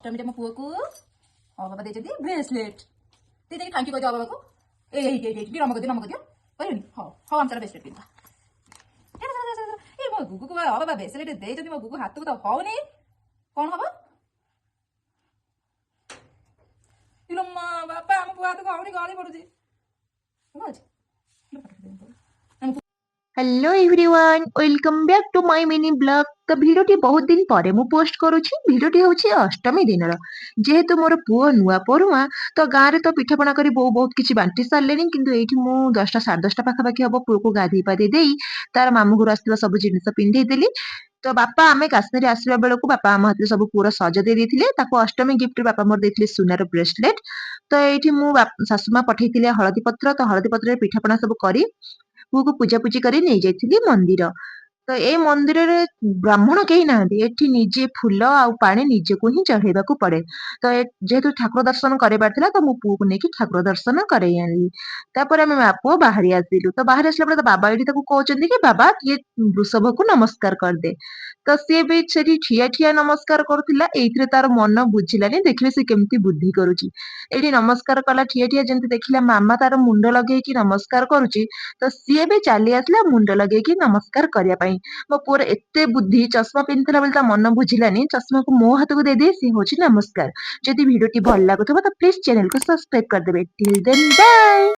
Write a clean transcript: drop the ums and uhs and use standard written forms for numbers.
ଅଷ୍ଟମୀରେ ମୋ ପୁଅକୁ ବାବା ଦେଇଛନ୍ତି ବ୍ରେସଲେଟ୍। ଦେଇଦେଇକି ଥ୍ୟାଙ୍କ ୟୁ କହିଦିଅ ବାବାକୁ। ଏଇଠି ନମ କରିଦିଅ କହିବନି। ହଉ ଆମ ଚାଲ ବ୍ରେସଲେଟ୍ ପିନ୍ଧା। ଏ ମୋ ଗୁଗୁକୁ ବାବା ବ୍ରେସଲେଟ୍ ଦେଇଛନ୍ତି, ମୋ ଗୁଗୁ ହାତକୁ ତ ହଉନି। କ'ଣ ହବ? ଇଲୋ ମା ବାପା ଆମ ପୁଅ ହାତକୁ ହଉନି, ଗଳି ପଡୁଛି। Hello everyone, welcome back to my mini blog. तो भिडियोटी बहुत दिन पर मु पोस्ट करूची। भिडियोटी होची अष्टमी दिन जेहेतु मोर पुओ नुआ परुआ तो गाँव में तो पिठापणा करी बो बहुत किछि बांटी सारे किंतु एठी मु 10टा 10:30 पाखापाखि हम पुओ को गाधे पाधे देई तार मामू घर आसला सब जिनिस पिंधे देली। तो बापा आमे काश्मीर आसवा बेलू बापा आम हाथ सब पुओर सज दे देथिले। ताको अष्टमी गिफ्ट बापा मोर देथिले सुनार ब्रेसलेट। तो एठी मु सासुमा पठेइथिले हळदी पत्र। तो हळदी पत्र पिठापणा सब करी पुओ पूजापूजी कर नहीं जाइथिली मंदिर। तो ए मंदिर रे ब्राह्मण कहीं नाहंती, एठी निजे फूल आउ पानी निजे को ही चढ़ेबाकू पड़े। तो जेहेतु ठाकुर दर्शन करबार थिला तो मु पुओ को नेकी ठाकुर दर्शन करई आनली। तापर आमे मा पुओ बाहरी आसिलु। तो बाहर आसला तो बाबा एठी ताको कहउचंदी कि बाबा ये वृषभ को नमस्कार कर दे। तो सी भी सेठी ठिया ठिया नमस्कार करथिला। एइथरे तार मन बुझिलानी, देखले से केमती बुद्धि करूची। एठी नमस्कार कला ठिया ठिया जेमती देखिला मामा तार मुंड लगेकी नमस्कार करूची। तो सी भी चली आसला मुंड लगेकी नमस्कार करिया पई। मो पुअर एते बुद्धि, चश्मा पिंधिला बेले ता मन बुझिलानी, चश्मा को मो हाथ को दे दे सी होची नमस्कार। जदि वीडियो टी भल लागुथबा तो प्लीज चैनल को सब्सक्राइब कर देबे। Till then bye.